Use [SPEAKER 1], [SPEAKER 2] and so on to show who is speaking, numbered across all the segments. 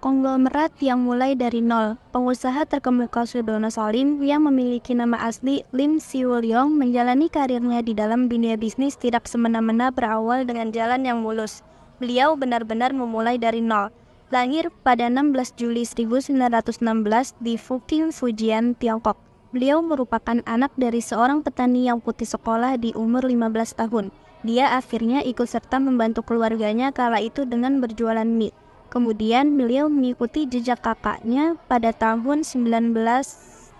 [SPEAKER 1] konglomerat yang mulai dari nol. Pengusaha terkemuka Sudono Salim yang memiliki nama asli Lim Siwulyong menjalani karirnya di dalam dunia bisnis tidak semena-mena berawal dengan jalan yang mulus. Beliau benar-benar memulai dari nol. Lahir pada 16 Juli 1916 di Fuqing, Fujian, Tiongkok. Beliau merupakan anak dari seorang petani yang putus sekolah di umur 15 tahun. Dia akhirnya ikut serta membantu keluarganya kala itu dengan berjualan mie. Kemudian beliau mengikuti jejak kakaknya pada tahun 1939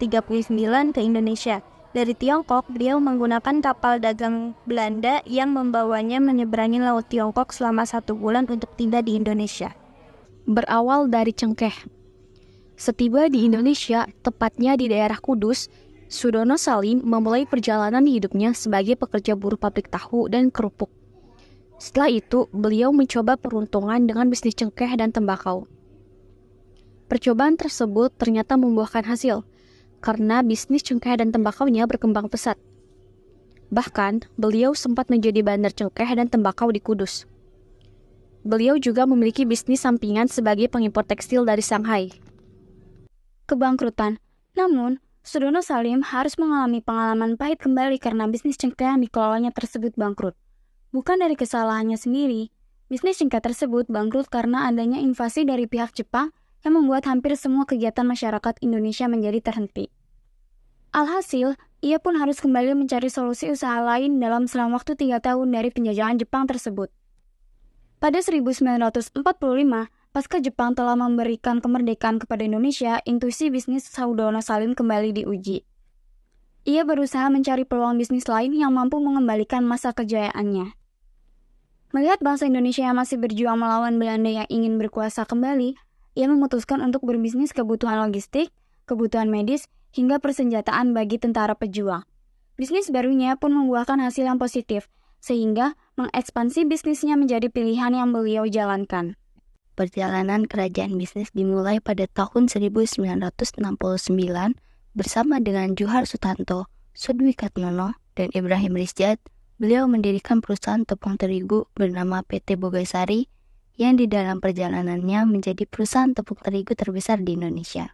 [SPEAKER 1] ke Indonesia. Dari Tiongkok, beliau menggunakan kapal dagang Belanda yang membawanya menyeberangi Laut Tiongkok selama 1 bulan untuk tiba di Indonesia.
[SPEAKER 2] Berawal dari cengkeh. Setiba di Indonesia, tepatnya di daerah Kudus, Sudono Salim memulai perjalanan hidupnya sebagai pekerja buruh pabrik tahu dan kerupuk. Setelah itu, beliau mencoba peruntungan dengan bisnis cengkeh dan tembakau. Percobaan tersebut ternyata membuahkan hasil, karena bisnis cengkeh dan tembakaunya berkembang pesat. Bahkan, beliau sempat menjadi bandar cengkeh dan tembakau di Kudus. Beliau juga memiliki bisnis sampingan sebagai pengimpor tekstil dari Shanghai.
[SPEAKER 3] Kebangkrutan. Namun, Sudono Salim harus mengalami pengalaman pahit kembali karena bisnis cengkeh yang dikelolanya tersebut bangkrut. Bukan dari kesalahannya sendiri, bisnis cengkeh tersebut bangkrut karena adanya invasi dari pihak Jepang yang membuat hampir semua kegiatan masyarakat Indonesia menjadi terhenti. Alhasil, ia pun harus kembali mencari solusi usaha lain dalam selang waktu 3 tahun dari penjajahan Jepang tersebut. Pada 1945, pasca Jepang telah memberikan kemerdekaan kepada Indonesia, intuisi bisnis Sudono Salim kembali diuji. Ia berusaha mencari peluang bisnis lain yang mampu mengembalikan masa kejayaannya. Melihat bangsa Indonesia yang masih berjuang melawan Belanda yang ingin berkuasa kembali, ia memutuskan untuk berbisnis kebutuhan logistik, kebutuhan medis, hingga persenjataan bagi tentara pejuang. Bisnis barunya pun membuahkan hasil yang positif, sehingga mengekspansi bisnisnya menjadi pilihan yang beliau jalankan.
[SPEAKER 4] Perjalanan kerajaan bisnis dimulai pada tahun 1969 bersama dengan Johar Sutanto, Sudwikatmono, dan Ibrahim Rizjad. Beliau mendirikan perusahaan tepung terigu bernama PT Bogasari yang di dalam perjalanannya menjadi perusahaan tepung terigu terbesar di Indonesia.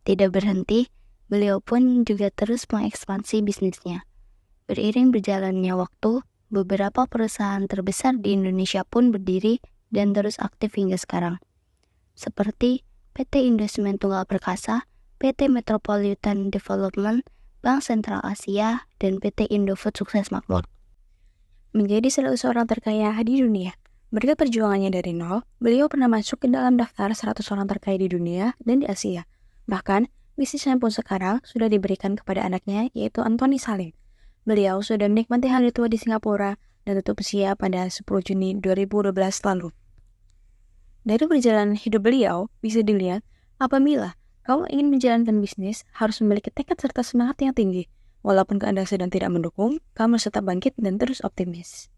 [SPEAKER 4] Tidak berhenti, beliau pun juga terus mengekspansi bisnisnya. Beriring berjalannya waktu, beberapa perusahaan terbesar di Indonesia pun berdiri dan terus aktif hingga sekarang, seperti PT Indosimen Tunggal Perkasa, PT Metropolitan Development, Bank Sentral Asia, dan PT Indofood Sukses Makmur.
[SPEAKER 2] Menjadi salah seorang terkaya di dunia, berkat perjuangannya dari nol, beliau pernah masuk ke dalam daftar 100 orang terkaya di dunia dan di Asia. Bahkan, bisnisnya pun sekarang sudah diberikan kepada anaknya, yaitu Anthony Salim. Beliau sudah menikmati hari tua di Singapura dan tutup usia pada 10 Juni 2012 lalu. Dari perjalanan hidup beliau, bisa dilihat apabila kamu ingin menjalankan bisnis, harus memiliki tekad serta semangat yang tinggi. Walaupun keadaan sedang tidak mendukung, kamu harus tetap bangkit dan terus optimis.